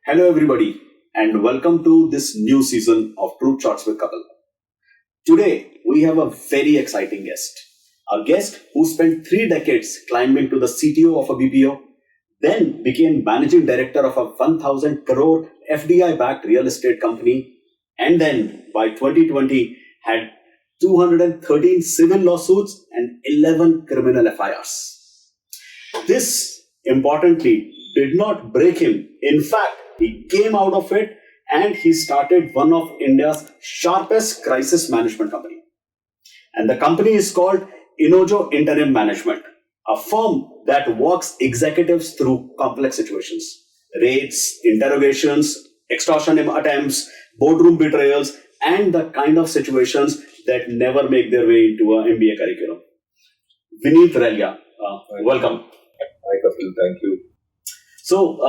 Hello, everybody, and welcome to this new season of Truth Shots with Kapil. Today, we have a very exciting guest. A guest who spent 3 decades climbing to the CTO of a BPO, then became managing director of a 1,000 crore FDI backed real estate company, and then by 2020 had 213 civil lawsuits and 11 criminal FIRs. This, importantly, did not break him. In fact, he came out of it and he started one of India's sharpest crisis management company. And the company is called Inojo Interim Management, a firm that walks executives through complex situations, raids, interrogations, extortion attempts, boardroom betrayals, and the kind of situations that never make their way into an MBA curriculum. Vineet Relia, welcome. Hi Kapil, thank you. So,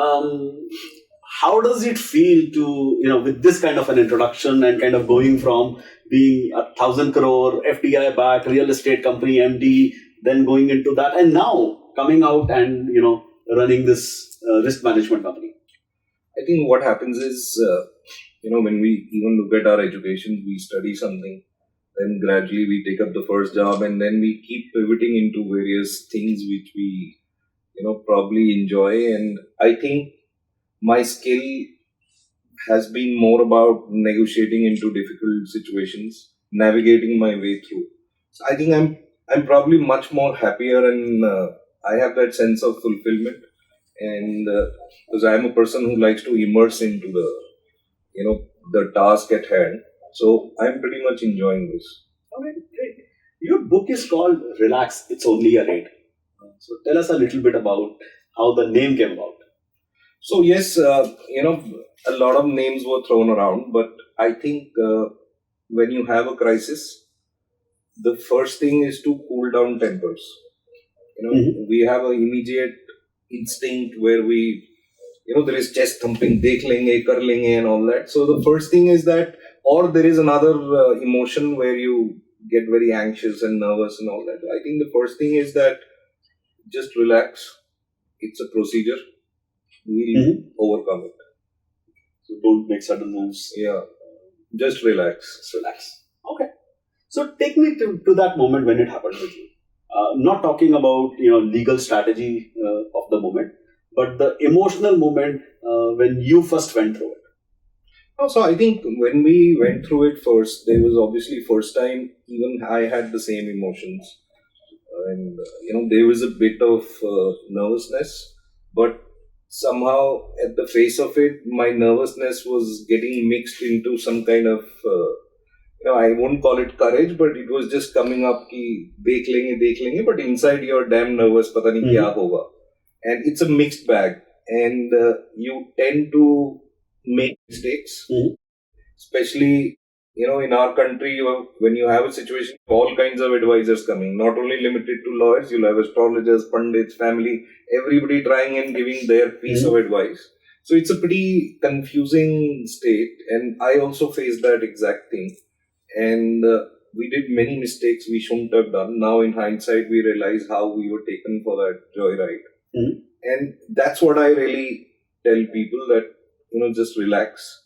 how does it feel to, with this kind of an introduction and kind of going from being a 1,000 crore FDI backed real estate company MD, then going into that, and now coming out and, running this risk management company? I think what happens is, when we even look at our education, we study something, then gradually we take up the first job, and then we keep pivoting into various things which we, probably enjoy. And I think my skill has been more about negotiating into difficult situations, navigating my way through. So I think I'm probably much more happier, and I have that sense of fulfillment. And because I'm a person who likes to immerse into the task at hand, so I'm pretty much enjoying this. Okay, great. Your book is called Relax, It's Only a Raid. So tell us a little bit about how the name came about. So yes, a lot of names were thrown around, but I think when you have a crisis, the first thing is to cool down tempers. We have an immediate instinct where we, there is chest thumping, dekh lenge, kar lenge and all that. So the first thing is that, or there is another emotion where you get very anxious and nervous and all that. I think the first thing is that just relax. It's a procedure. We'll overcome it. So don't make sudden moves. Yeah. Just relax. Just relax. Okay. So take me to that moment when it happened with you. Not talking about legal strategy of the moment, but the emotional moment when you first went through it. So I think when we went through it first, there was obviously first time even I had the same emotions. And, there was a bit of nervousness, but somehow at the face of it, my nervousness was getting mixed into some kind of, I won't call it courage, but it was just coming up ki dekh lenge, but inside you're damn nervous, pata nahi kya hoga. And it's a mixed bag, and you tend to make mistakes, especially in our country, when you have a situation, all kinds of advisors coming, not only limited to lawyers, you'll have astrologers, pundits, family, everybody trying and giving their piece of advice. So it's a pretty confusing state, and I also faced that exact thing. And we did many mistakes we shouldn't have done. Now in hindsight, we realize how we were taken for that joyride. And that's what I really tell people, that, just relax.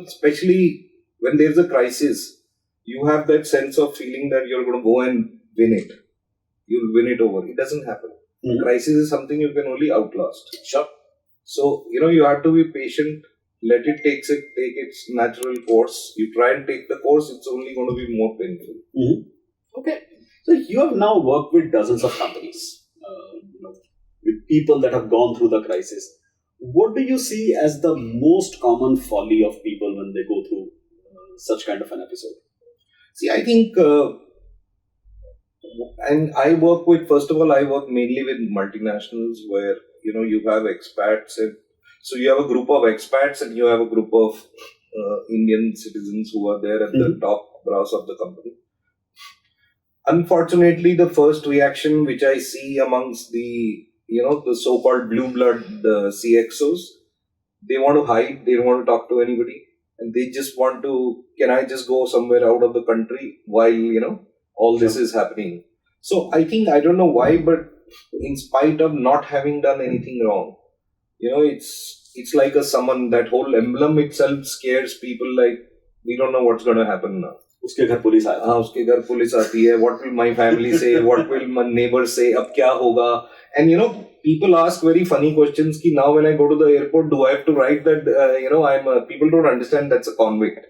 Especially when there's a crisis, you have that sense of feeling that you're going to go and win it. You'll win it over. It doesn't happen. Crisis is something you can only outlast. Sure. So, you have to be patient. Let it take its natural course. You try and take the course, it's only going to be more painful. Okay. So you have now worked with dozens of companies, with people that have gone through the crisis. What do you see as the most common folly of people when they go through such kind of an episode? See, I think, and I work mainly with multinationals where, you have expats. And so you have a group of expats and you have a group of Indian citizens who are there at the top brass of the company. Unfortunately, the first reaction which I see amongst the so-called blue blood, the CXOs, they want to hide, they don't want to talk to anybody, and they just want to, can I just go somewhere out of the country while, all this is happening. So I think, I don't know why, but in spite of not having done anything wrong, it's it's like a summon. That whole emblem itself scares people. Like, we don't know what's going to happen now. उसके घर police आया था. उसके घर police आती है. What will my family say? What will my neighbors say? अब क्या होगा? And people ask very funny questions. Ki now when I go to the airport, do I have to write that? People don't understand that's a convict.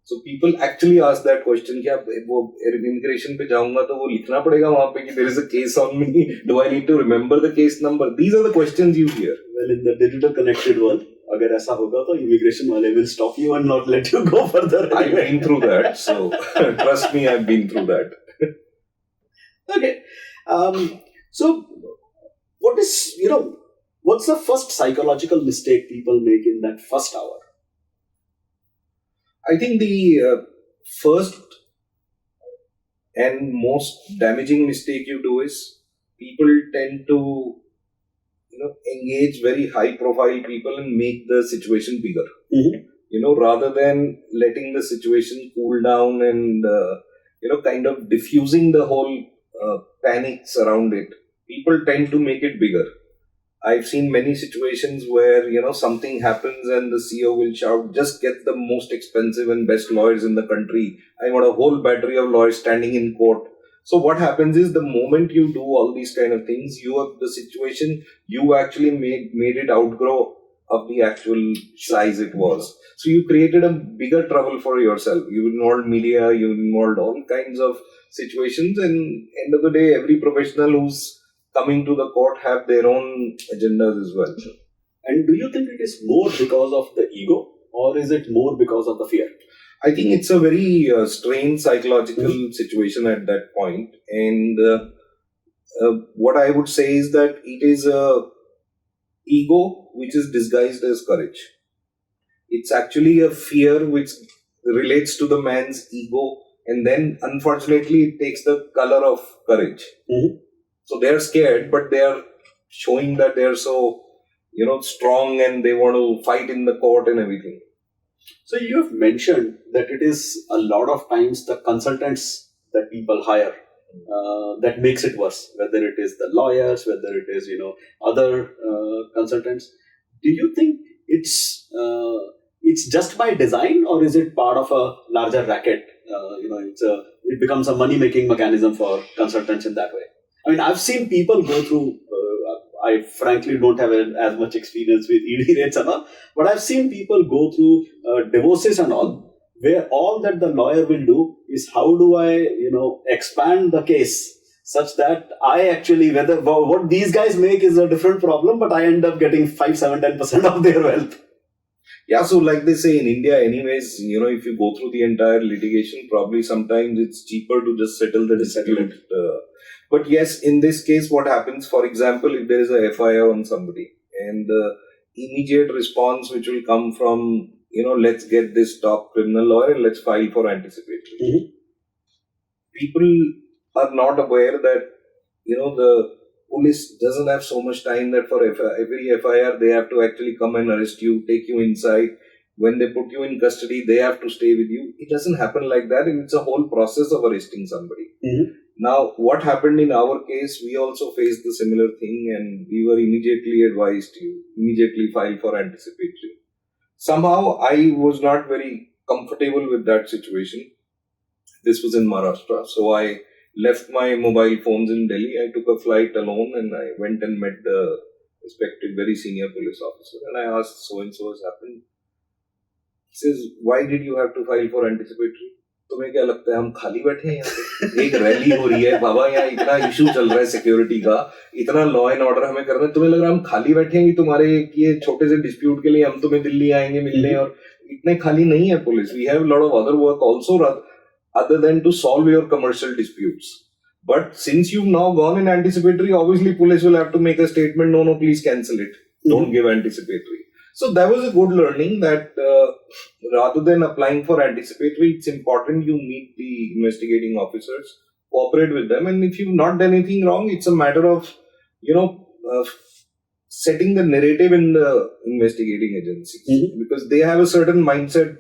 So people actually ask that question. कि अब वो immigration पे जाऊँगा तो वो लिखना पड़ेगा वहाँ पे कि there is a case on me. Do I need to remember the case number? These are the questions you hear. Well, in the digital connected world, अगर ऐसा होगा तो immigration वाले will stop you and not let you go further. I've been through that, so trust me, I've been through that. Okay. So what's the first psychological mistake people make in that first hour? I think the first and most damaging mistake you do is people tend to engage very high profile people and make the situation bigger. Mm-hmm. Rather than letting the situation cool down and kind of diffusing the whole panics around it. People tend to make it bigger. I've seen many situations where, something happens and the CEO will shout, just get the most expensive and best lawyers in the country. I want a whole battery of lawyers standing in court. So what happens is the moment you do all these kind of things, you have the situation, you actually made it outgrow of the actual size it was. So you created a bigger trouble for yourself. You involved media, you involved all kinds of situations, and end of the day, every professional who's coming to the court have their own agendas as well. And do you think it is more because of the ego, or is it more because of the fear? I think it's a very strained psychological situation at that point. And what I would say is that it is a ego which is disguised as courage. It's actually a fear which relates to the man's ego, and then unfortunately it takes the color of courage. Mm-hmm. So they are scared, but they are showing that they are so, strong and they want to fight in the court and everything. So you have mentioned that it is a lot of times the consultants that people hire that makes it worse, whether it is the lawyers, whether it is, other consultants. Do you think it's just by design, or is it part of a larger racket? It becomes a money-making mechanism for consultants in that way. I mean, I've seen people go through, I frankly don't have as much experience with ED rates and all, but I've seen people go through divorces and all, where all that the lawyer will do is how do I, expand the case such that I actually, what these guys make is a different problem, but I end up getting 5, 7, 10% of their wealth. Yeah, so like they say in India anyways, if you go through the entire litigation, probably sometimes it's cheaper to just settle the dispute. But yes, in this case, what happens, for example, if there is a FIR on somebody and the immediate response which will come from, let's get this top criminal lawyer and let's file for anticipatory. Mm-hmm. People are not aware that, the police doesn't have so much time that for every FIR, they have to actually come and arrest you, take you inside. When they put you in custody, they have to stay with you. It doesn't happen like that, and it's a whole process of arresting somebody. Mm-hmm. Now, what happened in our case, we also faced the similar thing, and we were immediately advised to immediately file for anticipatory. Somehow, I was not very comfortable with that situation. This was in Maharashtra, so I left my mobile phones in Delhi. I took a flight alone and I went and met the respected very senior police officer, and I asked, so-and-so has happened. He says, why did you have to file for anticipatory? तुम्हें क्या लगता है हम खाली बैठे हैं यहाँ पे? एक रैली हो रही है बाबा, यहाँ इतना इशू चल रहा है सिक्योरिटी का, इतना लॉ एंड ऑर्डर हमें करना है, तुम्हें लग रहा है हम खाली बैठे हैं तुम्हारे ये छोटे से डिस्प्यूट के लिए हम तुम्हें दिल्ली आएंगे मिलने? और इतने खाली नहीं है police. We have a lot of other work also other than to solve your commercial disputes. But since you've now gone in anticipatory, obviously police will have to make a statement, no, please cancel it. Don't give anticipatory. So that was a good learning that rather than applying for anticipatory, it's important you meet the investigating officers, cooperate with them, and if you've not done anything wrong, it's a matter of, setting the narrative in the investigating agencies. Mm-hmm. Because they have a certain mindset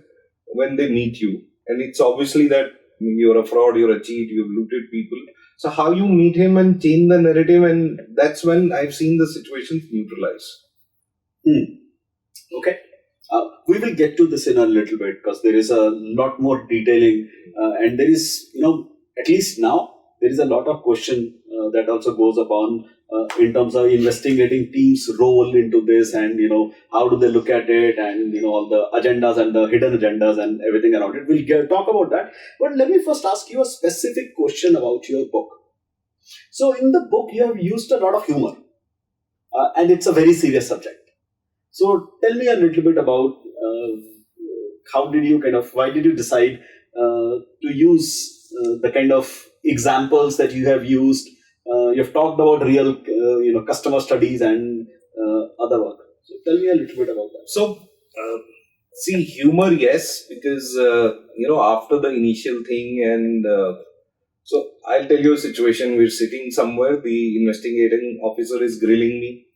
when they meet you. And it's obviously that you're a fraud, you're a cheat, you've looted people. So how you meet him and change the narrative, and that's when I've seen the situations neutralize. Okay. We will get to this in a little bit because there is a lot more detailing, and there is, at least now, there is a lot of question that also goes upon in terms of investigating teams' role into this, and how do they look at it, and all the agendas and the hidden agendas and everything around it. We'll talk about that. But let me first ask you a specific question about your book. So in the book, you have used a lot of humor, and it's a very serious subject. So tell me a little bit about why did you decide to use the kind of examples that you have used? You've talked about real, customer studies and other work. So tell me a little bit about that. So, see, humor, yes, because, after the initial thing, and so I'll tell you a situation. We're sitting somewhere, the investigating officer is grilling me.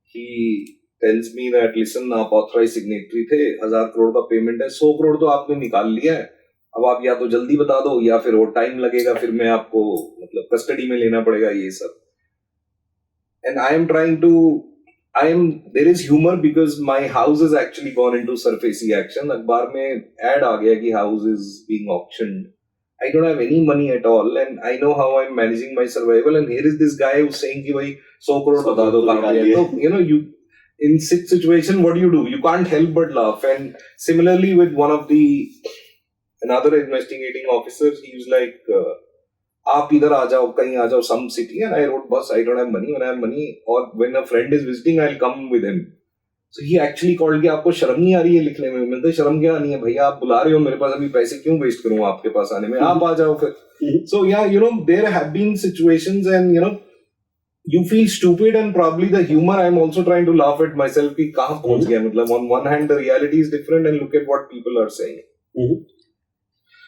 He tells me that, listen, आप authorized signatory थे, 1,000 crore का payment है, 100 crore तो आपने निकाल लिया है, अब आप या तो जल्दी बता दो या फिर वो टाइम लगेगा, फिर मैं आपको मतलब कस्टडी में लेना पड़ेगा, ये सब. And there is humor because my house has actually gone into SARFAESI action. अखबार में ad आ गया कि house is being auctioned. I don't have any money at all, and I know how I'm managing my survival. And here is this guy who's saying कि भाई 100 crore बता दो कहाँ पे है. So you in such situation, what do? You can't help but laugh. And similarly with another investigating officer, he was like, "Aap idhar aa jao, kahin aa jao, some city." And I wrote, "Boss, I don't have money. When I have money, or when a friend is visiting, I'll come with him." So he actually called कि आपको शर्म नहीं आ रही है लिखने में? मैंने कहा शर्म क्या नहीं है भैया, आप बुला रहे हो मेरे पास, अभी पैसे क्यों वेस्ट करूँ आपके पास आने में, आप आ जाओ फिर. So yeah, there have been situations, and you feel stupid, and probably the humor, I'm also trying to laugh at myself कि कहाँ पहुँच गया. मतलब on one hand the reality is different, and look at what people are saying.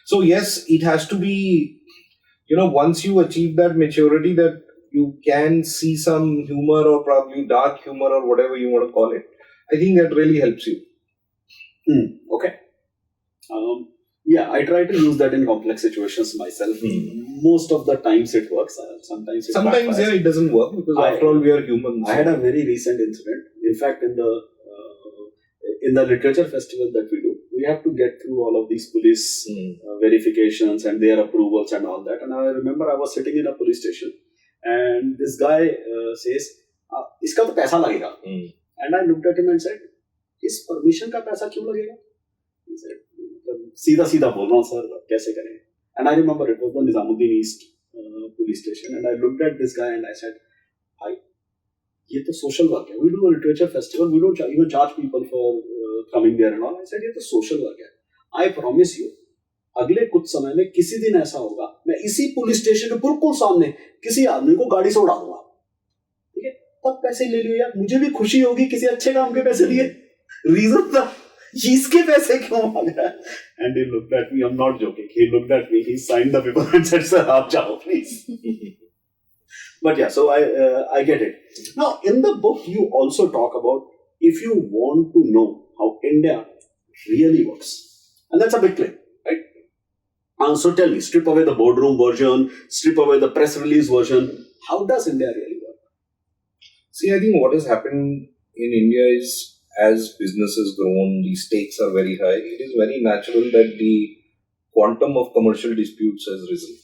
So yes, it has to be, once you achieve that maturity that you can see some humor, or probably dark humor, or whatever you want to call it, I think that really helps you. Okay. Yeah, I try to use that in complex situations myself. Most of the times it works. Sometimes yeah, it doesn't work because after all we are humans. I had a very recent incident. In fact, in the literature festival that we do, we have to get through all of these police verifications and their approvals and all that. And I remember I was sitting in a police station, and this guy says, "Iska to paisa lagega." And I looked at him and said, "Is permission का पैसा क्यों लगेगा?" He said, सीधा बोल रहा हूँ sir, कैसे करें? And I remember it was the Nizamuddin East police station, and I looked at this guy and I said, "Hi, ये तो social work है. We do a literature festival. We don't even charge people for coming there and all." I said, "ये तो social work है. I promise you, अगले कुछ समय में किसी दिन ऐसा होगा, मैं इसी पुलिस स्टेशन के बिल्कुल सामने किसी आदमी को गाड़ी से उड़ा दूंगा. ठीक है? तब पैसे ले लियो यार, मुझे भी खुशी होगी किसी अच्छे काम के पैसे लिए. रीजन था इसके पैसे क्यों मांग रहा है?" And he looked at me. I'm not joking. He looked at me. He signed the paper and said, "Sir, aap jao, please." But yeah, so I get it. Now, in the book, you also talk about if you want to know how India really works, and that's a big claim, right? So tell me, strip away the boardroom version, strip away the press release version. How does India really work? See, I think what has happened in India is, as business has grown, the stakes are very high. It is very natural that the quantum of commercial disputes has risen.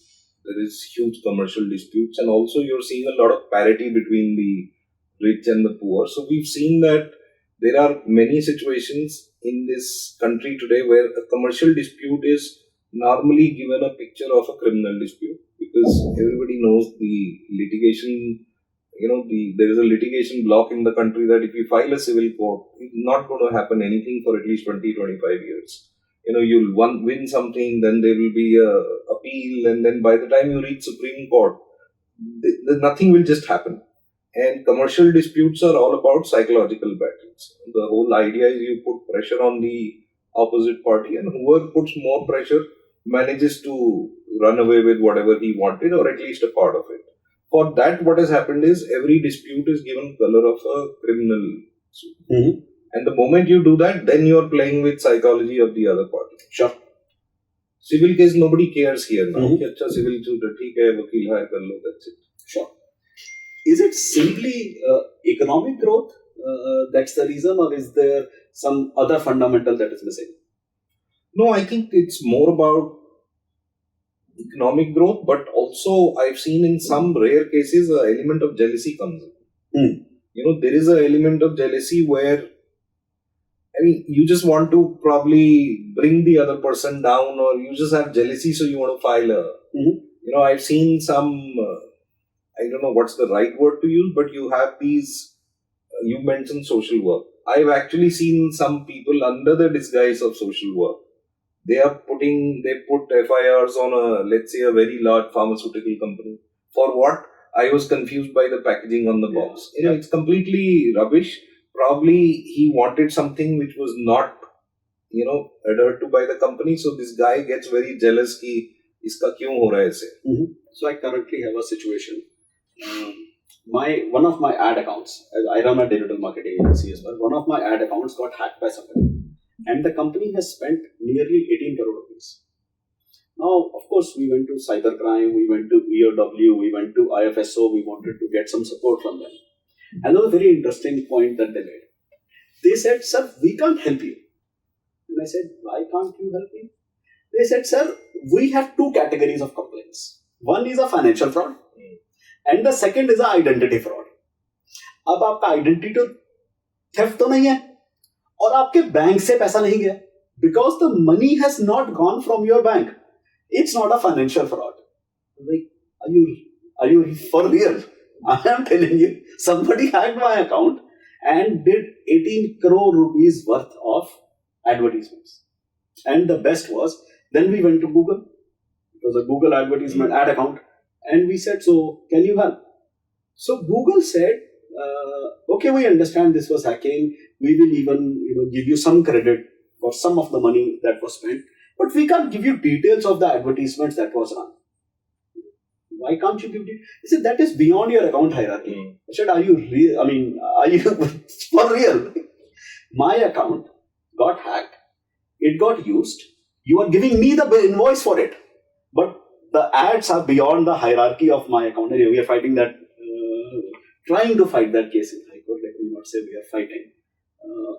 There is huge commercial disputes, and also you're seeing a lot of parity between the rich and the poor. So we've seen that there are many situations in this country today where a commercial dispute is normally given a picture of a criminal dispute, because everybody knows the litigation. There is a litigation block in the country that if you file a civil court, it's not going to happen anything for at least 20-25 years. You'll win something, then there will be a appeal, and then by the time you reach Supreme Court, nothing will just happen. And commercial disputes are all about psychological battles. The whole idea is you put pressure on the opposite party, and whoever puts more pressure manages to run away with whatever he wanted, or at least a part of it. For that, what has happened is every dispute is given color of a criminal suit. And the moment you do that, then you are playing with psychology of the other party. Sure. Civil case, nobody cares here now. अच्छा civil suit है, ठीक है, वकील hire कर लो, that's it. Sure. Is it simply economic growth, that's the reason, or is there some other fundamental that is missing? No, I think it's more about economic growth, but also I've seen in some rare cases an element of jealousy comes in. There is an element of jealousy where, I mean, you just want to probably bring the other person down, or you just have jealousy, so you want to file a. I've seen some, I don't know what's the right word to use, but you have these, you mentioned social work. I've actually seen some people under the disguise of social work. They put FIRs on let's say a very large pharmaceutical company. For what? I was confused by the packaging on the box. It's completely rubbish. Probably he wanted something which was not, adhered to by the company. So this guy gets very jealous ki iska kyun ho raha hai aise. So I currently have a situation. One of my ad accounts, I run a digital marketing agency as well. One of my ad accounts got hacked by somebody. And the company has spent nearly 18 crore rupees. Now, of course, we went to cybercrime, we went to EOW, we went to IFSO, we wanted to get some support from them. Another very interesting point that they made. They said, sir, we can't help you. And I said, why can't you help me? They said, sir, we have two categories of complaints. One is a financial fraud and the second is a identity fraud. अब आपका identity theft तो नहीं है और आपके bank से पैसा नहीं गया, because the money has not gone from your bank. It's not a financial fraud. Like, are you for real? I am telling you, somebody hacked my account and did 18 crore rupees worth of advertisements. And the best was, then we went to Google. It was a Google advertisement ad account. And we said, so can you help? So Google said, okay, we understand this was hacking. We will even give you some credit for some of the money that was spent, but we can't give you details of the advertisements that was run. Why can't you give details? He said, that is beyond your account hierarchy. I said, are you real? Are you for real? My account got hacked. It got used. You are giving me the invoice for it. But the ads are beyond the hierarchy of my account. Anyway, we are fighting that, trying to fight that case in High Court. Let me not say we are fighting.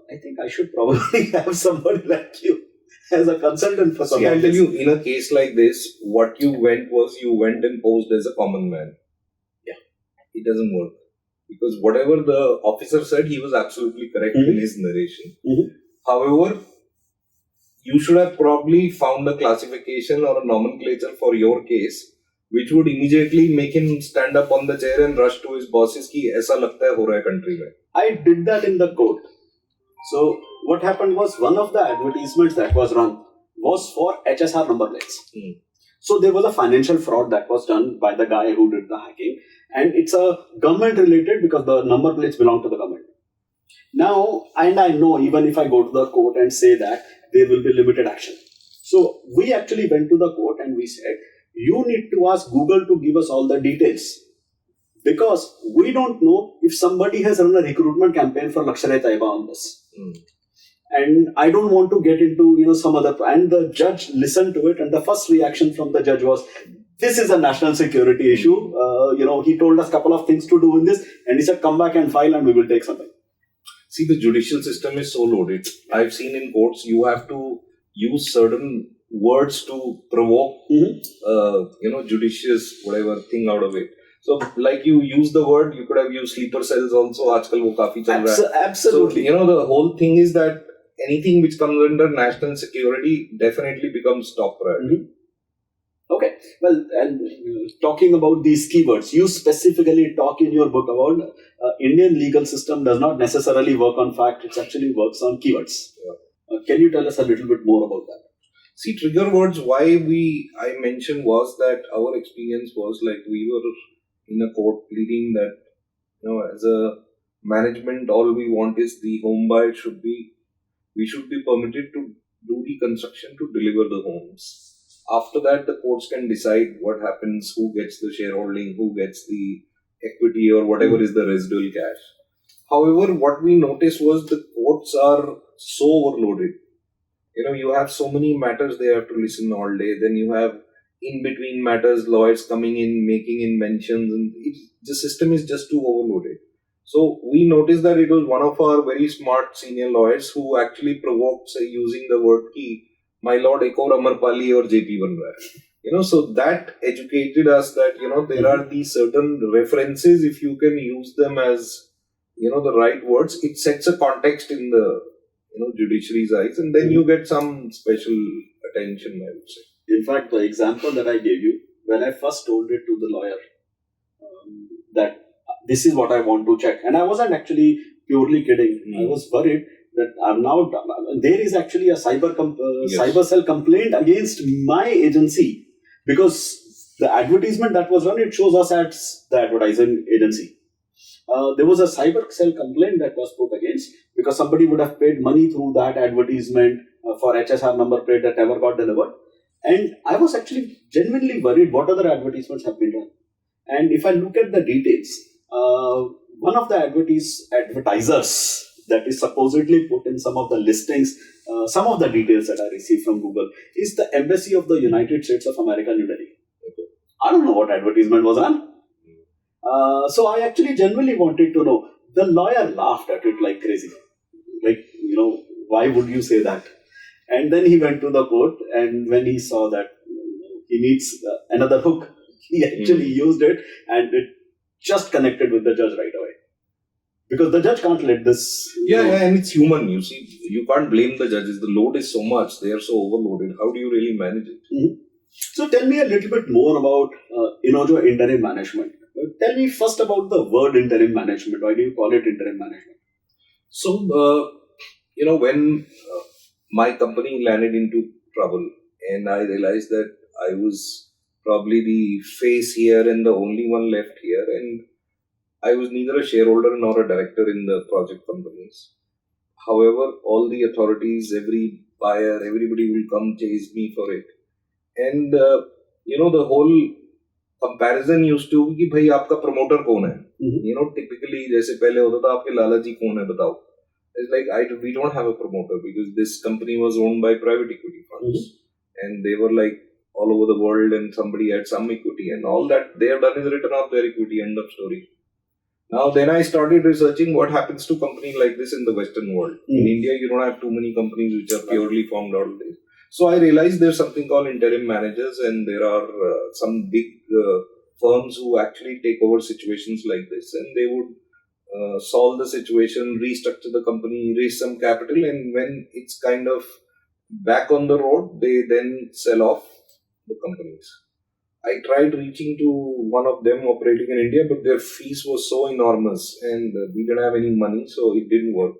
I think I should probably have somebody like you as a consultant for some. See, I'll tell you, in a case like this, what you went and posed as a common man. Yeah. It doesn't work. Because whatever the officer said, he was absolutely correct in his narration. However, you should have probably found a classification or a nomenclature for your case, which would immediately make him stand up on the chair and rush to his bosses ki aisa lagta hai ho raha hai country mein. I did that in the court. So what happened was, one of the advertisements that was run was for HSR number plates. So there was a financial fraud that was done by the guy who did the hacking, and it's a government related because the number plates belong to the government. Now, and I know even if I go to the court and say that, there will be limited action. So we actually went to the court and we said, you need to ask Google to give us all the details, because we don't know if somebody has run a recruitment campaign for Lakshya-e-Taiba on this. And I don't want to get into some other. And the judge listened to it, and the first reaction from the judge was, this is a national security issue. He told us a couple of things to do in this, and he said, come back and file and we will take something. See, the judicial system is so loaded. I've seen in courts, you have to use certain words to provoke, judicious whatever thing out of it. So, like you use the word, you could have used sleeper cells also. Aajkal wo kafi chal raha hai. Absolutely. So, the whole thing is that anything which comes under national security definitely becomes top priority. Okay. Well, and talking about these keywords, you specifically talk in your book about Indian legal system does not necessarily work on fact, it actually works on keywords. Yeah. Can you tell us a little bit more about that? See, trigger words, why I mentioned was that our experience was like we were in a court pleading that, as a management, all we want is the home buyer we should be permitted to do the construction to deliver the homes. After that, the courts can decide what happens, who gets the shareholding, who gets the equity or whatever is the residual cash. However, what we noticed was the courts are so overloaded. You have so many matters they have to listen all day. Then you have in between matters, lawyers coming in, making inventions, and the system is just too overloaded. So we noticed that it was one of our very smart senior lawyers who actually provoked, say, using the word ki, my lord, ek aur Amarpali or JP ban raha hai. So that educated us that, there are these certain references, if you can use them as, the right words, it sets a context in the, judiciary's eyes, and then you get some special attention, I would say. In fact, the example that I gave you, when I first told it to the lawyer, that this is what I want to check, and I wasn't actually purely kidding. I was worried that I'm now, there is actually a cyber cell complaint against my agency, because the advertisement that was run, it shows us as the advertising agency. There was a cyber cell complaint that was put against, because somebody would have paid money through that advertisement for HSR number plate that never got delivered. And I was actually genuinely worried what other advertisements have been run. And if I look at the details, one of the advertisers that is supposedly put in some of the listings, some of the details that I received from Google, is the Embassy of the United States of America, New Delhi. Okay. I don't know what advertisement was run. So I actually genuinely wanted to know. The lawyer laughed at it like crazy. Like, why would you say that? And then he went to the court, and when he saw that he needs another hook, he actually used it, and it just connected with the judge right away. Because the judge can't let this... and it's human. You see, you can't blame the judges. The load is so much. They are so overloaded. How do you really manage it? Mm-hmm. So tell me a little bit more about Inojo interim management. Tell me first about the word interim management. Why do you call it interim management? So, when my company landed into trouble, and I realized that I was probably the face here and the only one left here, and I was neither a shareholder nor a director in the project companies. However, all the authorities, every buyer, everybody will come chase me for it. And, the whole comparison used to कि भाई आपका promoter कौन है? Typically जैसे पहले होता था आपके लाला जी कौन है बताओ. It's like we don't have a promoter because this company was owned by private equity funds, and they were like all over the world, and somebody had some equity, and all that they have done is written off their equity. End of story. Now then I started researching what happens to companies like this in the Western world. In India, you don't have too many companies which are purely formed out of this. So I realized there's something called interim managers, and there are some big firms who actually take over situations like this, and they would solve the situation, restructure the company, raise some capital, and when it's kind of back on the road, they then sell off the companies. I tried reaching to one of them operating in India, but their fees were so enormous, and we didn't have any money, so it didn't work.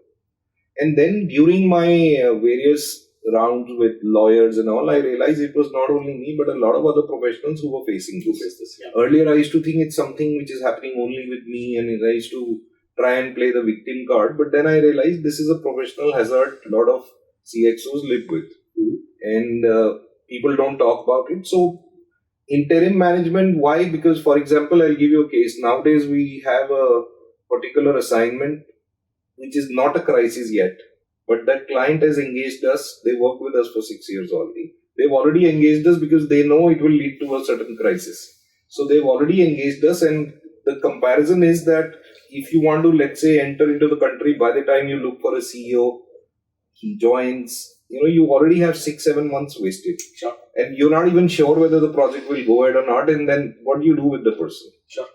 And then during my various rounds with lawyers and all, I realized it was not only me, but a lot of other professionals who were facing this. Yeah. Earlier, I used to think it's something which is happening only with me, and I used to try and play the victim card. But then I realized this is a professional hazard a lot of CXOs live with. And people don't talk about it. So, interim management, why? Because, for example, I'll give you a case. Nowadays, we have a particular assignment which is not a crisis yet. But that client has engaged us. They work with us for 6 years already. They've already engaged us because they know it will lead to a certain crisis. So they've already engaged us, and the comparison is that if you want to, let's say, enter into the country, by the time you look for a CEO, he joins, you already have 6-7 months wasted. Sure. And you're not even sure whether the project will go ahead or not. And then what do you do with the person? Sure.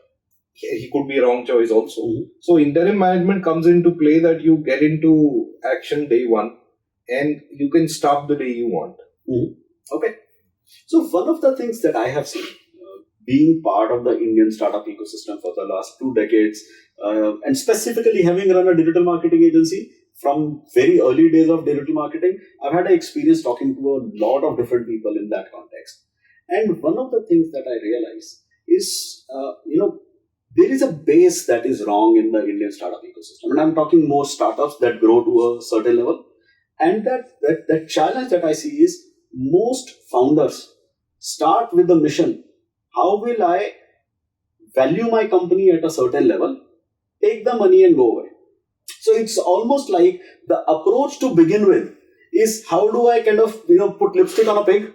He could be a wrong choice also. So interim management comes into play that you get into action day one, and you can stop the day you want. Okay. So one of the things that I have seen, being part of the Indian startup ecosystem for the last 2 decades, and specifically having run a digital marketing agency from very early days of digital marketing, I've had an experience talking to a lot of different people in that context. And one of the things that I realize is, there is a base that is wrong in the Indian startup ecosystem. And I'm talking more startups that grow to a certain level. And that challenge that I see is most founders start with the mission. How will I value my company at a certain level, take the money and go away? So it's almost like the approach to begin with is how do I kind of, put lipstick on a pig,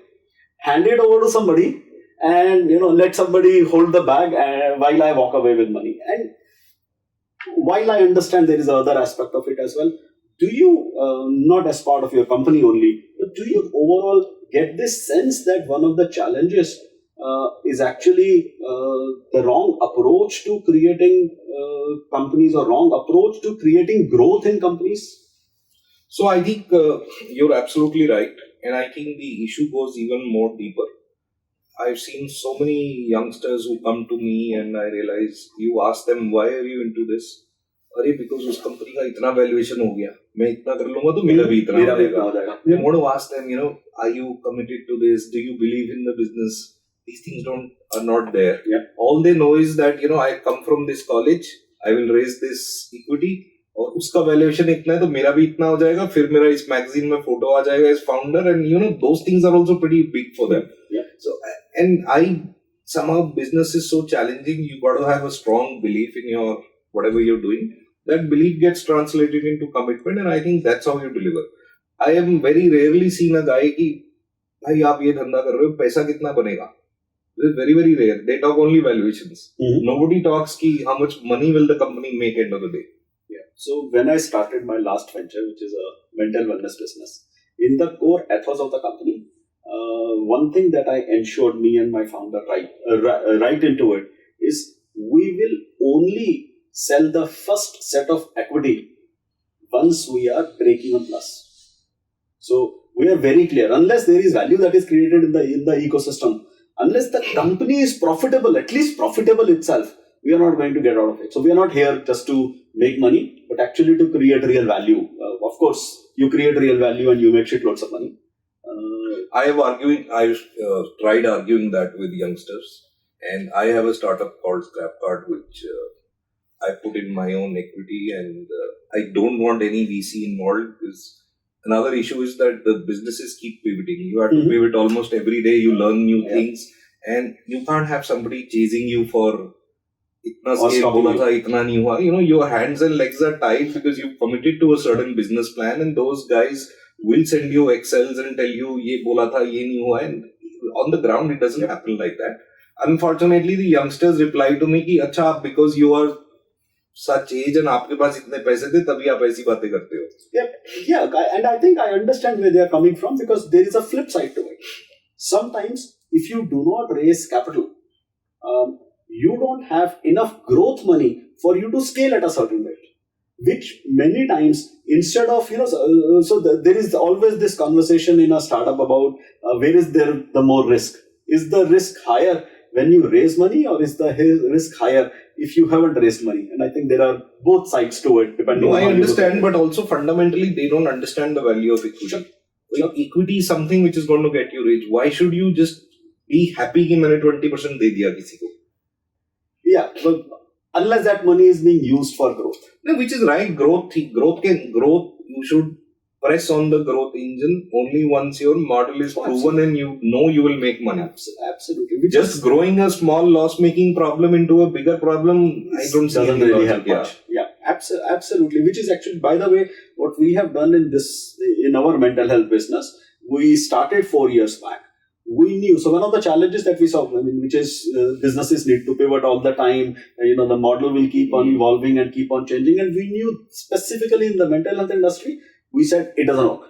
hand it over to somebody, and let somebody hold the bag while I walk away with money. And while I understand there is another aspect of it as well, do you, not as part of your company only, but do you overall get this sense that one of the challenges is actually the wrong approach to creating companies, or wrong approach to creating growth in companies? So I think you're absolutely right, and I think the issue goes even more deeper. I've seen so many youngsters who come to me and I realize, you ask them, why are you into this? अरे because उस company का इतना valuation हो गया, मैं इतना कर लूंगा तो मेरा भी इतना हो जाएगा. I want to ask them, are you committed to this? Do you believe in the business? These things are not there. Yeah. All they know is that I come from this college, I will raise this equity, और उसका valuation इतना है तो मेरा भी इतना हो जाएगा, फिर मेरा इस मैगजीन में फोटो आ जाएगा as founder, and those things are also pretty big for them. Yeah. So, and somehow business is so challenging, you got to have a strong belief in your whatever you're doing. That belief gets translated into commitment, and I think that's how you deliver. I am very rarely seen a guy कि भाई आप ये धंधा कर रहे हो, पैसा कितना बनेगा? It is very, very rare. They talk only valuations. Mm-hmm. Nobody talks ki how much money will the company make end of the day. Yeah. So when I started my last venture, which is a mental wellness business, in the core ethos of the company, one thing that I ensured me and my founder right into it is, we will only sell the first set of equity once we are breaking even plus. So we are very clear, unless there is value that is created in the ecosystem, unless the company is profitable, at least profitable itself, we are not going to get out of it. So we are not here just to make money, but actually to create real value. Of course, you create real value and you make shitloads of money. I've tried arguing that with youngsters, and I have a startup called Scrapcard, which I put in my own equity, and I don't want any VC involved, because another issue is that the businesses keep pivoting. You have to pivot almost every day. You learn new things, and you can't have somebody chasing you for itna scale bola tha, itna nahi hua. Your hands and legs are tied because you've committed to a certain business plan, and those guys will send you Excels and tell you ye bola tha, ye nahi hua. And on the ground, it doesn't happen like that. Unfortunately, the youngsters reply to me कि अच्छा, because you are such age and आपके पास इतने पैसे थे तभी आप ऐसी बातें करते हो. Yeah, and I think I understand where they are coming from, because there is a flip side to it. Sometimes, if you do not raise capital, you don't have enough growth money for you to scale at a certain rate. Which many times, instead of, there is always this conversation in a startup about where is there the more risk? Is the risk higher when you raise money, or is the risk higher if you haven't raised money? And I think there are both sides to it, depending on how I understand, but also fundamentally, they don't understand the value of equity. Sure. Equity is something which is going to get you rich. Why should you just be happy कि मैंने 20% दे दिया किसी को? Yeah, but unless that money is being used for growth. No, which is right. Growth, you should press on the growth engine only once your model is proven and you know you will make money. Absolutely. Just growing a small loss-making problem into a bigger problem, I don't see doesn't really help much. Yeah, absolutely. Which is actually, by the way, what we have done in our mental health business. We started 4 years back. We knew, so one of the challenges that we saw, which is businesses need to pivot all the time. The model will keep on evolving and keep on changing. And we knew specifically in the mental health industry, we said it doesn't work.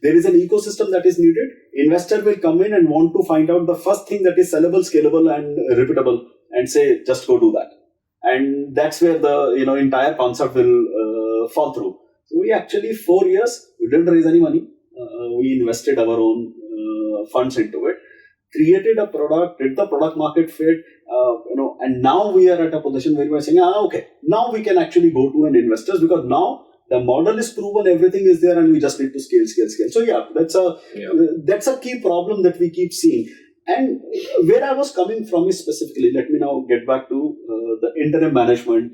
There is an ecosystem that is needed. Investor will come in and want to find out the first thing that is sellable, scalable, and repeatable, and say, just go do that. And that's where the entire concept will fall through. So we actually 4 years, we didn't raise any money. We invested our own funds into it, created a product, did the product market fit, and now we are at a position where we are saying, okay, now we can actually go to an investors, because now the model is proven, everything is there, and we just need to scale. So that's a key problem that we keep seeing. And where I was coming from is specifically, let me now get back to the interim management,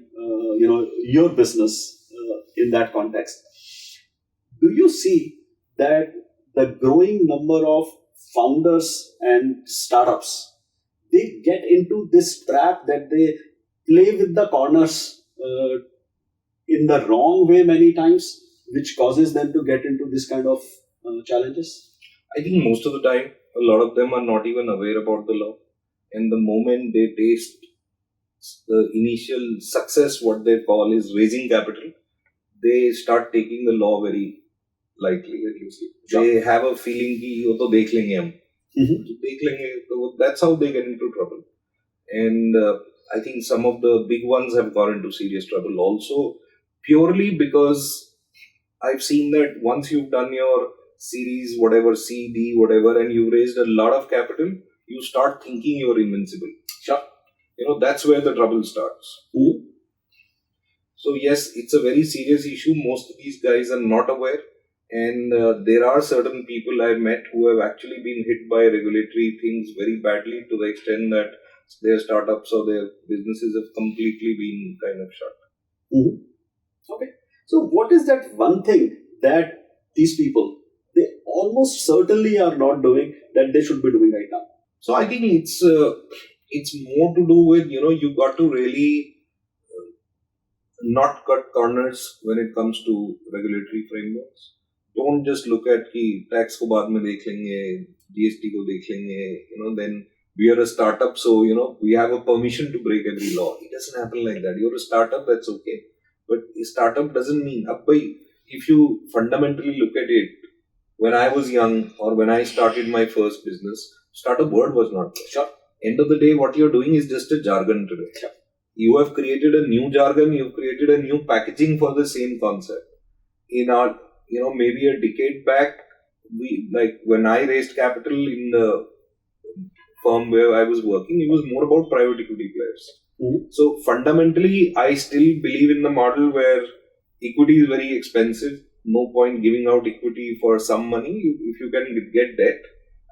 your business in that context. Do you see that the growing number of founders and startups, they get into this trap that they play with the corners in the wrong way many times, which causes them to get into this kind of challenges? I think most of the time, a lot of them are not even aware about the law. And the moment they taste the initial success, what they call is raising capital, they start taking the law very lightly. They have a feeling कि वो तो देख लेंगे हम, तो देख लेंगे, तो that's how they get into trouble. And I think some of the big ones have got into serious trouble also, purely because I've seen that once you've done your series, whatever, C, D, whatever, and you've raised a lot of capital, you start thinking you're invincible. Sure. That's where the trouble starts. So yes, it's a very serious issue. Most of these guys are not aware. And there are certain people I've met who have actually been hit by regulatory things very badly, to the extent that their startups or their businesses have completely been kind of shut. Okay. So what is that one thing that these people, they almost certainly are not doing that they should be doing right now? So I think it's more to do with, you've got to really not cut corners when it comes to regulatory frameworks. Don't just look at कि tax को बाद में देख लेंगे, GST को देख लेंगे, then we are a startup, so we have a permission to break every law. It doesn't happen like that. You're a startup, that's okay, but a startup doesn't mean if you fundamentally look at it, when I was young or when I started my first business, startup word was not there. Sure. End of the day, what you're doing is just a jargon today. Sure. You have created a new jargon, you've created a new packaging for the same concept. In our, maybe a decade back, when I raised capital in the firm where I was working, it was more about private equity players. So fundamentally, I still believe in the model where equity is very expensive. No point giving out equity for some money. If you can get debt,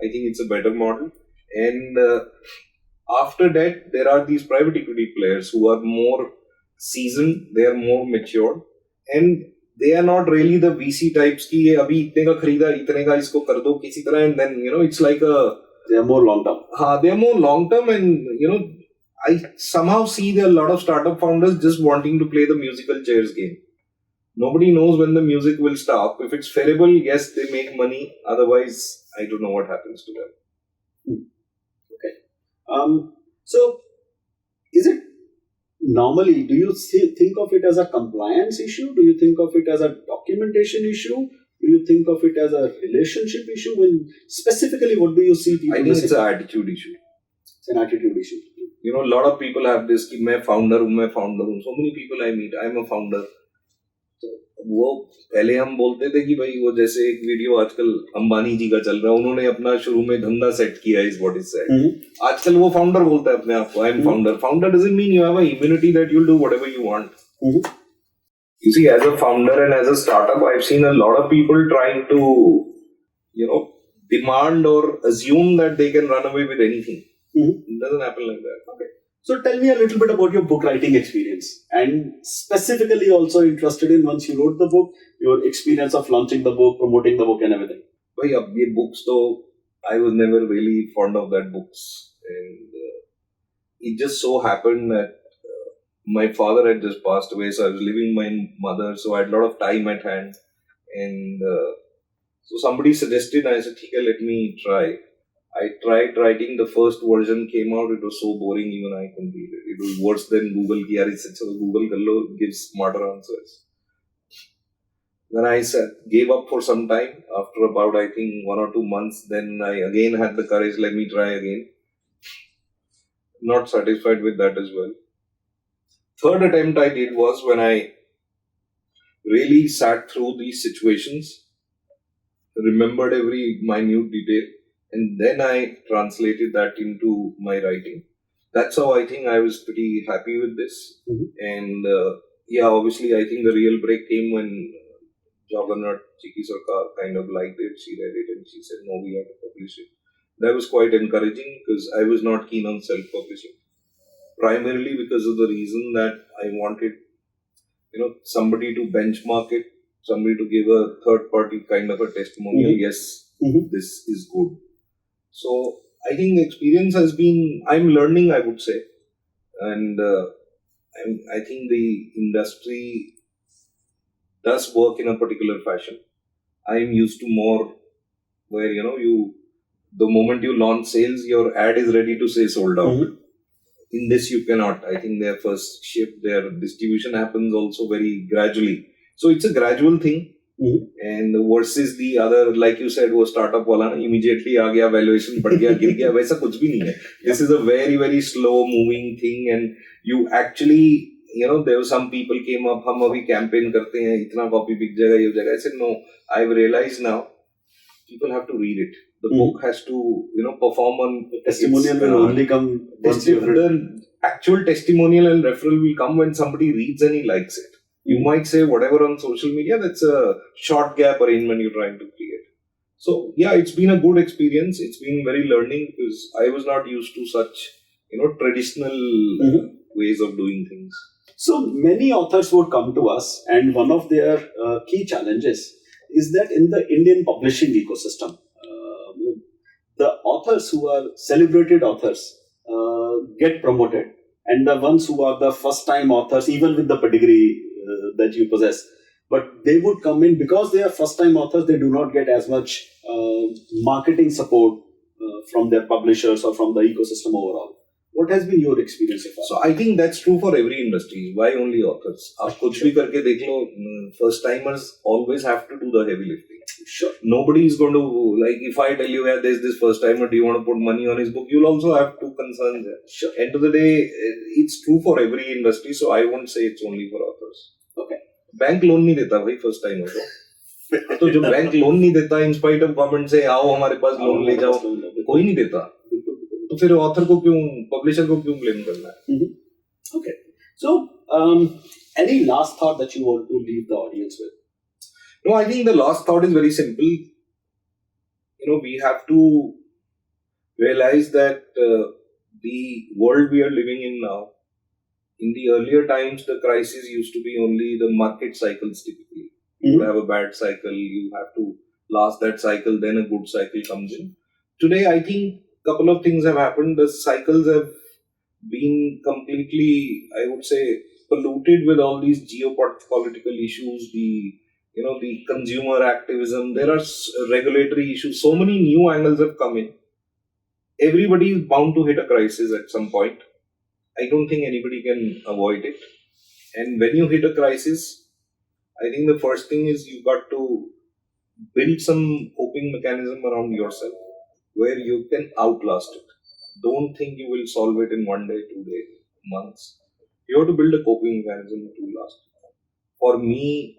I think it's a better model. And after that, there are these private equity players who are more seasoned, they are more mature, and they are not really the VC types ki ye abhi itne ka kharida, itne ka isko kar do kisi tarah, and then it's like they are more long term. They are more long term, and I somehow see there are a lot of startup founders just wanting to play the musical chairs game. Nobody knows when the music will stop. If it's favorable, yes, they make money. Otherwise, I don't know what happens to them. Okay. So, is it normally, do you think of it as a compliance issue? Do you think of it as a documentation issue? Do you think of it as a relationship issue? Specifically, what do you see people? I think it's an attitude issue. It's an attitude issue. A lot of people have this, कि मैं founder हूँ. So many people I meet, I'm a founder. वो पहले हम बोलते थे कि भाई वो जैसे एक वीडियो आजकल अंबानी जी का चल रहा है, उन्होंने अपना शुरू में धंधा सेट किया इज व्हाट इज सेट. आजकल वो फाउंडर बोलता है अपने आप को, I am founder. Founder doesn't mean you have a immunity that you will do whatever you want. You see, as a founder and as a startup, I've seen a lot of people trying to, demand or assume that they can run away with anything. It doesn't happen like that. Okay. So tell me a little bit about your book writing experience, and specifically also interested in, once you wrote the book, your experience of launching the book, promoting the book and everything. Bhai, ab ye books though, I was never really fond of that books, and it just so happened that my father had just passed away, so I was living with my mother, so I had a lot of time at hand, and so somebody suggested, I said, okay, let me try. I tried writing, the first version came out, it was so boring, even I couldn't read it. It was worse than Google ki yaar isse achha Google kar lo, gives smarter answers. Then I gave up for some time. After about, I think, 1 or 2 months, then I again had the courage, let me try again. Not satisfied with that as well. Third attempt I did was when I really sat through these situations, remembered every minute detail, and then I translated that into my writing. That's how I think I was pretty happy with this. And obviously I think the real break came when Jagannath Chiki Sarkar kind of liked it. She read it and she said, no, we have to publish it. That was quite encouraging, because I was not keen on self-publishing. Primarily because of the reason that I wanted, somebody to benchmark it, somebody to give a third-party kind of a testimonial. Yes, this is good. So I think the experience has been, I'm learning, I would say, and I think the industry does work in a particular fashion. I'm used to more where, the moment you launch sales, your ad is ready to say sold out. in this you cannot. I think their first ship, their distribution happens also very gradually. So it's a gradual thing. And versus the other, like you said, वो startup वाला ना immediately आ गया, valuation बढ़ गया, गिर गया, वैसा कुछ भी नहीं है. This is a very very slow moving thing, and you actually, there were some people came up, हम अभी campaign करते हैं, इतना copy बिक जाएगा, ये हो जाएगा. I said no. I've realized now, people have to read it. The book has to, perform on testimonial will only come once you've written. The actual testimonial and referral will come when somebody reads and he likes it. You might say whatever on social media, that's a short gap arrangement you're trying to create. So yeah, it's been a good experience. It's been very learning because I was not used to such, traditional ways of doing things. So many authors would come to us, and one of their key challenges is that in the Indian publishing ecosystem, the authors who are celebrated authors get promoted, and the ones who are the first time authors, even with the pedigree that you possess, but they would come in because they are first time authors, they do not get as much marketing support from their publishers or from the ecosystem overall. What has been your experience so far? So I think that's true for every industry. Why only authors? आप कुछ भी करके देख लो, first timers always have to do the heavy lifting. Sure. Nobody is going to, like, if I tell you, there's this first timer, do you want to put money on his book? You'll also have two concerns there. Sure. End of the day, it's true for every industry, so I won't say it's only for authors. Okay. Bank loan नहीं देता भाई first time को. तो जो bank loan नहीं देता, in spite of government से आओ हमारे पास लोन ले जाओ, कोई नहीं देता. तो फिर ऑथर को क्यों, पब्लिशर को क्यों ब्लेम करना है? Okay. So, any last thought that you want to leave the audience with? No, I think the last thought is very simple. We have to realize that the world we are living in now, in the earlier times, the crisis used to be only the market cycles typically. You have a bad cycle, you have to last that cycle, then a good cycle comes in. Today, I think couple of things have happened. The cycles have been completely, I would say, polluted with all these geopolitical issues, the consumer activism. There are regulatory issues. So many new angles have come in. Everybody is bound to hit a crisis at some point. I don't think anybody can avoid it. And when you hit a crisis, I think the first thing is you got to build some coping mechanism around yourself where you can outlast it. Don't think you will solve it in 1 day, 2 days, months. You have to build a coping mechanism to last. For me,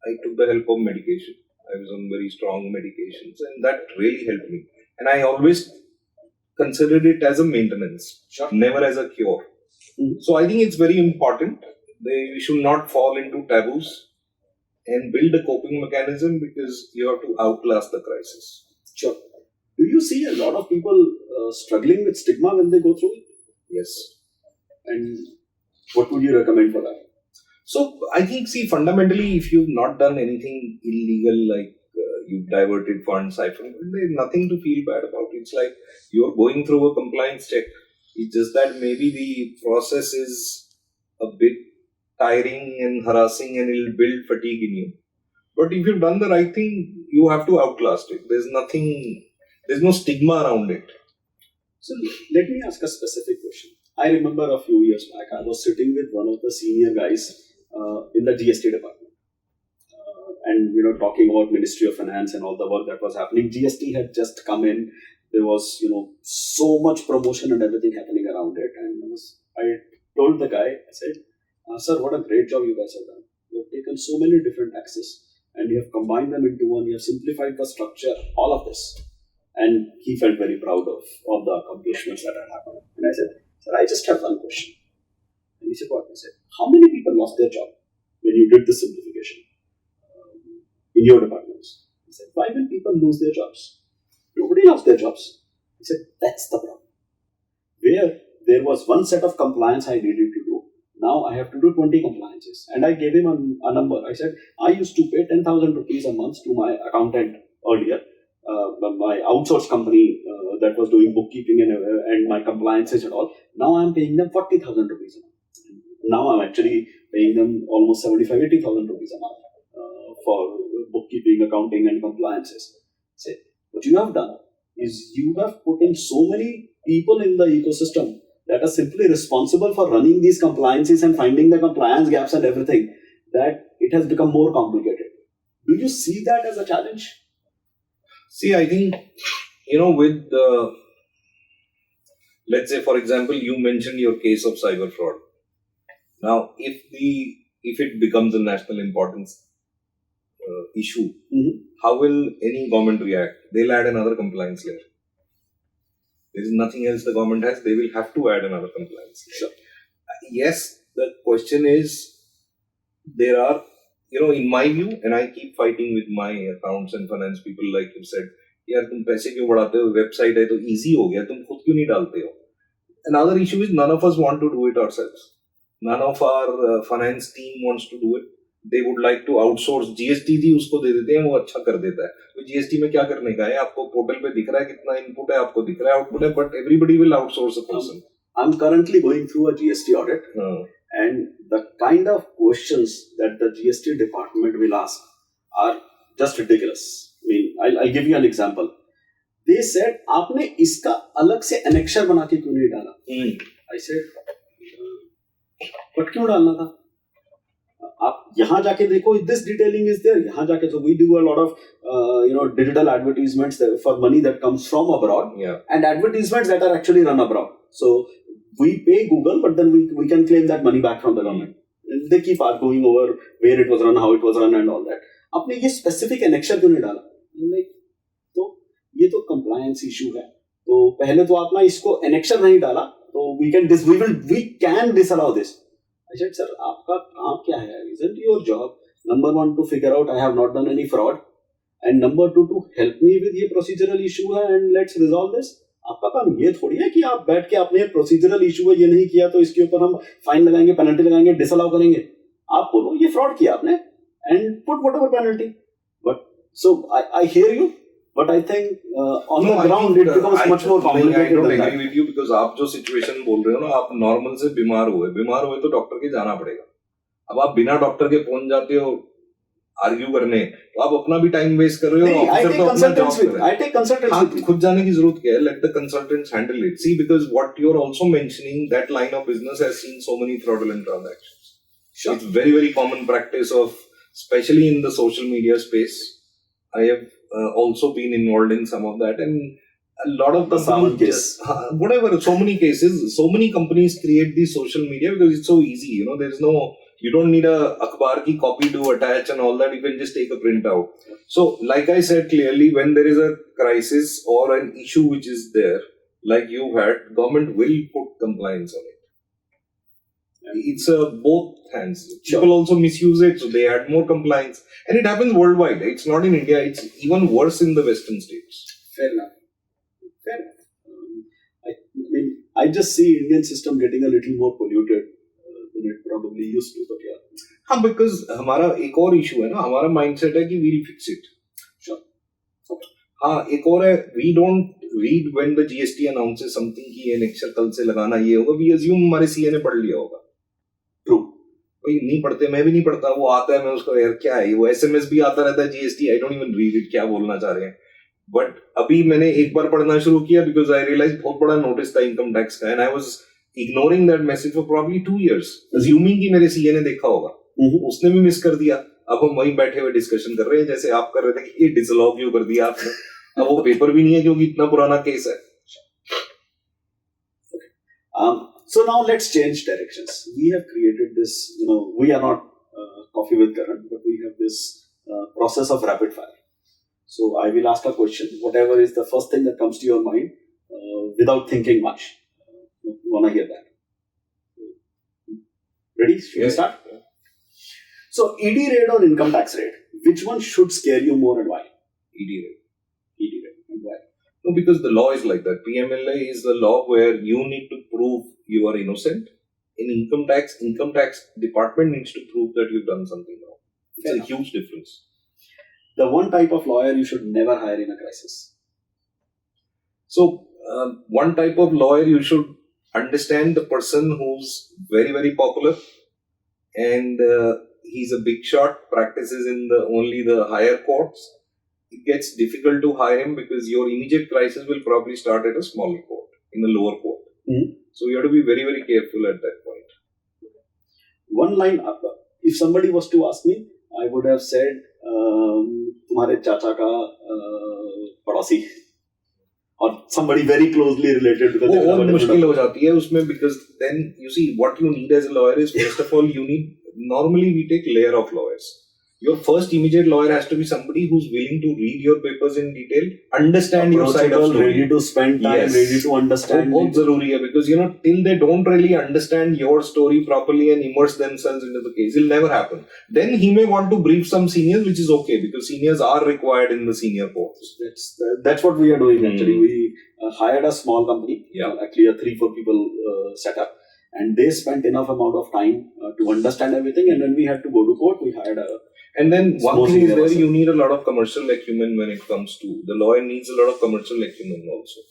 I took the help of medication. I was on very strong medications, and that really helped me. And I always considered it as a maintenance, never as a cure. So I think it's very important. We should not fall into taboos and build a coping mechanism because you have to outlast the crisis. Sure. Do you see a lot of people struggling with stigma when they go through it? Yes. And what would you recommend for that? So I think, fundamentally, if you've not done anything illegal, like you've diverted funds, there's nothing to feel bad about. It's like you're going through a compliance check. It's just that maybe the process is a bit tiring and harassing and it'll build fatigue in you. But if you've done the right thing, you have to outlast it. There's no stigma around it. So let me ask a specific question. I remember a few years back, I was sitting with one of the senior guys in the GST department. And, talking about Ministry of Finance and all the work that was happening. GST had just come in. There was, so much promotion and everything happening around it. And I told the guy, I said, sir, what a great job you guys have done. You have taken so many different taxes and you have combined them into one. You have simplified the structure, all of this. And he felt very proud of all the accomplishments that had happened. And I said, sir, I just have one question. And he said, what? I said, how many people lost their job when you did this simplification in your departments? He said, why will people lose their jobs? Nobody lost their jobs. He said, that's the problem. Where there was one set of compliance I needed to do, now I have to do 20 compliances. And I gave him a number. I said, I used to pay 10,000 rupees a month to my accountant earlier. My outsourced company that was doing bookkeeping and my compliances and all. Now I'm paying them 40,000 rupees a month. Now I'm actually paying them almost 75,000, 80,000 rupees a month for bookkeeping, accounting and compliances. Say, what you have done is you have put in so many people in the ecosystem that are simply responsible for running these compliances and finding the compliance gaps and everything, that it has become more complicated. Do you see that as a challenge? See, I think, with the, let's say, for example, you mentioned your case of cyber fraud. Now, if it becomes a national importance issue, how will any government react? They'll add another compliance layer. There is nothing else the government has. They will have to add another compliance layer. Sure. Yes, the question is, there are, in my view, and I keep fighting with my accounts and finance people, like you said, यार तुम पैसे क्यों बढ़ाते हो, website है तो easy हो गया, तुम खुद क्यों नहीं डालते हो? Another issue is none of us want to do it ourselves. None of our finance team wants to do it. They would like to outsource. GST भी उसको दे देते हैं, वो अच्छा कर देता है. तो GST में क्या करने का है? आपको पोर्टल पे दिख रहा है कितना इनपुट है, आपको दिख रहा है आउटपुट है, but everybody will outsource a person. I'm currently going through a GST audit, and the kind of questions that the GST department will ask are just ridiculous. I mean, I'll give you an example. They said, आपने इसका अलग से annexure बना के क्यों नहीं डाला? I said, but क्यों डालना था? आप यहाँ जाके देखो, this detailing is there. यहाँ जाके, so we do a lot of digital advertisements for money that comes from abroad, and advertisements that are actually run abroad. So we pay Google, but then we can claim that money back from the government. They keep arguing over where it was run, how it was run, and all that. आपने ये specific annexure क्यों नहीं डाला? तो ये तो compliance issue है. तो पहले तो आपने इसको annexure नहीं डाला, तो we can disallow this. I said, sir, आपका काम क्या है? Isn't your job number one to figure out I have not done any fraud, and number two to help me with ये procedural issue है and let's resolve this. आपका काम ये थोड़ी है कि आप बैठ के आपने procedural issue है, ये नहीं किया तो इसके ऊपर हम फाइन लगाएंगे, पेनल्टी लगाएंगे, disallow करेंगे. आप बोलो ये fraud किया आपने and put whatever penalty. But so I hear you, but I think on the ground it becomes much more complicated. I don't agree with you because आप जो situation बोल रहे हो ना, आप normal से बीमार हुए तो डॉक्टर के जाना पड़ेगा. अब आप बिना डॉक्टर के पहुंच जाते हो आर्ग्यू करने, तो आप अपना भी टाइम वेस्ट कर रहे हो. ऑफिसर तो अपना जॉब कर रहे हैं. I take consultants. खुद जाने की जरूरत क्या है? Let the consultants handle it. See, because what you're also mentioning, that line of business has seen so many fraudulent transactions. Sure. It's very, very common practice of, especially in the social media space. I have also been involved in some of that, and a lot of companies, so many cases, so many companies create the social media because it's so easy. There's no, you don't need a akhbar ki copy to attach and all that. You can just take a print out. So, like I said clearly, when there is a crisis or an issue which is there, like you had, government will put compliance on it. It's both hands. People also misuse it, so they add more compliance. And it happens worldwide. It's not in India. It's even worse in the Western states. Fair enough. I just see Indian system getting a little more polluted than it probably used to. But yeah. हाँ, because हमारा एक और issue है ना, हमारा mindset है कि we'll fix it. Sure. Okay. हाँ, एक और है, we don't read when the GST announces something कि ये annexure कल से लगाना ये होगा. We assume हमारे CA ने पढ़ लिया होगा. True. भाई नहीं पढ़ते, मैं भी नहीं पढ़ता, वो आता है, मैं उसको यार क्या है, वो SMS भी आता रहता है GST, I don't even read it, क्या बोलना चाह रहे हैं. बट अभी मैंने एक बार पढ़ना शुरू किया बिकॉज आई रियलाइज बहुत बड़ा नोटिस था इनकम टैक्स का, and I was ignoring that message for probably 2 years, assuming कि मेरे सीए ने देखा होगा. उसने भी मिस कर दिया. अब हम वहीं बैठे हुए डिस्कशन कर रहे हैं जैसे आप कर रहे थे कि ये डिसअलाउ क्यों कर दिया आपने. अब वो पेपर भी नहीं है क्योंकि इतना पुराना केस है. So now let's change directions. We have created this, we are not Coffee with Karan, but we have this process of rapid fire. So I will ask a question, whatever is the first thing that comes to your mind, without thinking much. You want to hear that? Ready? Should we start? Yeah. So ED raid or income tax raid, which one should scare you more and why? ED raid. ED raid, and why? No, because the law is like that. PMLA is the law where you need to prove you are innocent. In income tax department needs to prove that you've done something wrong. It's a huge difference. The one type of lawyer you should never hire in a crisis. So, one type of lawyer you should understand the person who's very, very popular and he's a big shot, practices in only the higher courts. It gets difficult to hire him because your immediate crisis will probably start at a smaller court, in a lower court. So you have to be very, very careful at that point. One line, if somebody was to ask me, I would have said, तुम्हारे चाचा का पड़ोसी, or somebody very closely related, because they will वो have a मुश्किल different हो जाती है उसमें, because then you see what you need as a lawyer is, first of all, you need, normally we take layer of lawyers. Your first immediate lawyer has to be somebody who's willing to read your papers in detail, understand your side of approachable, story. ready to spend time, Yes. ready to वो understand. बहुत जरूरी है, because till they don't really understand your story properly and immerse themselves into the case, it'll never happen. Then he may want to brief some seniors, which is okay, because seniors are required in the senior courts. That's what we are doing actually. We hired a small company, actually a 3-4 people setup, and they spent enough amount of time to understand everything, and when we had to go to court, we hired a. And then one Small thing is senior there, person. you need a lot of commercial acumen when it comes to, the lawyer needs a lot of commercial acumen also.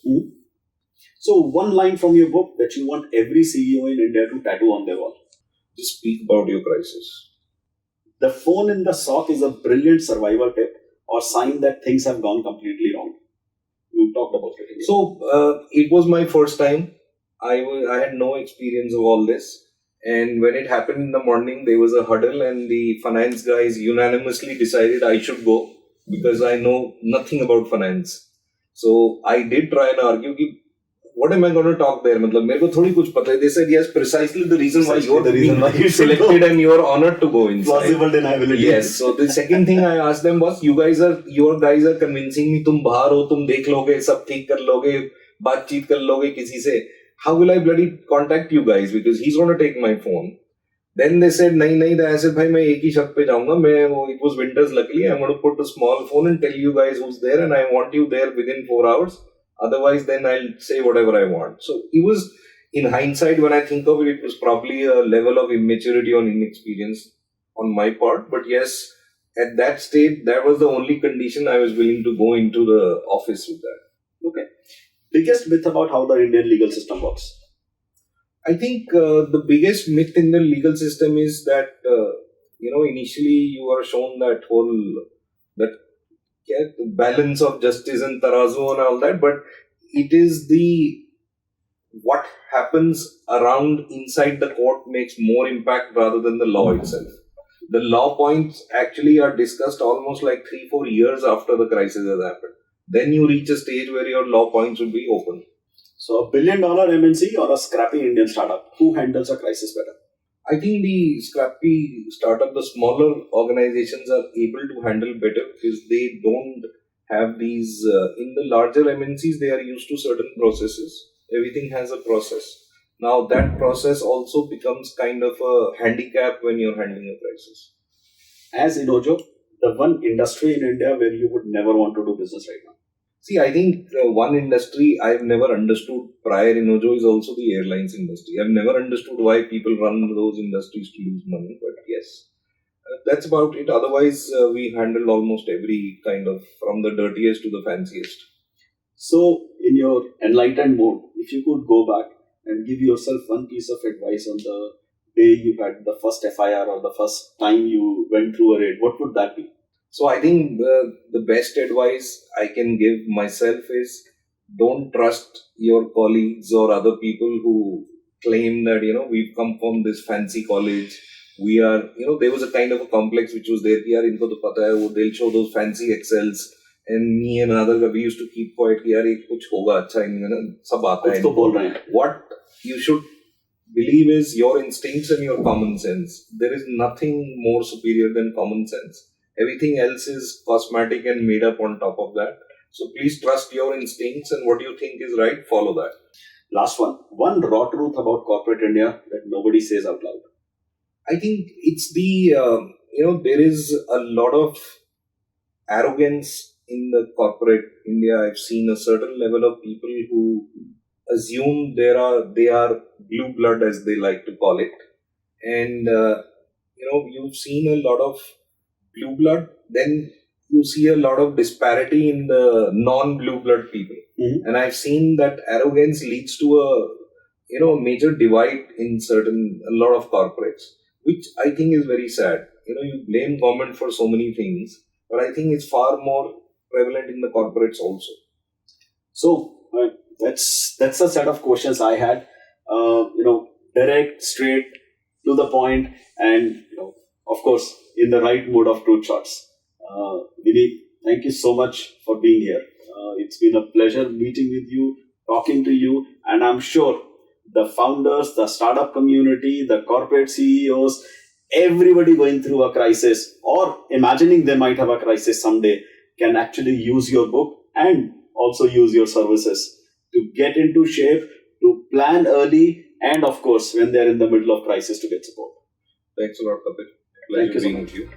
So one line from your book that you want every CEO in India to tattoo on their wall. Just speak about your crisis. The phone in the sock is a brilliant survival tip or sign that things have gone completely wrong. You talked about it. So it was my first time. I had no experience of all this. And when it happened in the morning, there was a huddle and the finance guys unanimously decided I should go because I know nothing about finance. So I did try and argue कि what am I going to talk there? मतलब मेरे को थोड़ी कुछ पता है. They said yes, precisely the reason why you're being selected and you're honored to go inside. Plausible deniability. Yes. So the second thing I asked them was, your guys are convincing me तुम बाहर हो, तुम देख लोगे, सब ठीक कर लोगे, बातचीत कर लोगे किसी से. How will I bloody contact you guys? Because he's going to take my phone. Then they said, नहीं, I said, भाई मैं एक ही छत पे जाऊंगा. It was winters luckily. I'm going to put a small phone and tell you guys who's there, and I want you there within 4 hours. Otherwise, then I'll say whatever I want. So it was, in hindsight, when I think of it, it was probably a level of immaturity or inexperience on my part. But yes, at that stage, that was the only condition I was willing to go into the office with that. Okay. Biggest myth about how the Indian legal system works? I think the biggest myth in the legal system is that, initially you are shown that balance of justice and tarazu and all that, but it is what happens around inside the court makes more impact rather than the law itself. The law points actually are discussed almost like 3-4 years after the crisis has happened. Then you reach a stage where your law points will be open. So, $1 billion MNC or a scrappy Indian startup, who handles a crisis better? I think the scrappy startup, the smaller organizations are able to handle better because they don't have these. In the larger MNCs, they are used to certain processes. Everything has a process. Now, that process also becomes kind of a handicap when you're handling a crisis. As Inojo, the one industry in India where you would never want to do business right now? See, I think one industry I've never understood prior Inojo is also the airlines industry. I've never understood why people run those industries to lose money, but yes, that's about it. Otherwise, we handled almost every kind of, from the dirtiest to the fanciest. So, in your enlightened mode, if you could go back and give yourself one piece of advice on the day you had the first FIR or the first time you went through a raid, what would that be? So I think the best advice I can give myself is, don't trust your colleagues or other people who claim that, we've come from this fancy college. We are, there was a kind of a complex which was there. Inko to pata hai, they'll show those fancy Excels. And me and another guy, we used to keep quiet. Kuch hoga acha, sab aata hai. Kuch to bol rahe hain. What you should believe is your instincts and your common sense. There is nothing more superior than common sense. Everything else is cosmetic and made up on top of that. So please trust your instincts, and what you think is right, follow that. Last one. One raw truth about corporate India that nobody says out loud. I think it's there is a lot of arrogance in the corporate India. I've seen a certain level of people who assume they are blue blood, as they like to call it. And, you've seen a lot of blue blood, then you see a lot of disparity in the non-blue blood people. Mm-hmm. And I've seen that arrogance leads to a major divide in a lot of corporates, which I think is very sad. You blame government for so many things, but I think it's far more prevalent in the corporates also. So, that's a set of questions I had. direct, straight, to the point, and of course, in the right mode of truth shots. Vineet, thank you so much for being here. It's been a pleasure meeting with you, talking to you, and I'm sure the founders, the startup community, the corporate CEOs, everybody going through a crisis or imagining they might have a crisis someday can actually use your book and also use your services to get into shape, to plan early, and of course, when they're in the middle of crisis, to get support. Thanks a lot, Kapil. Thank Pleasure you so being much. with you.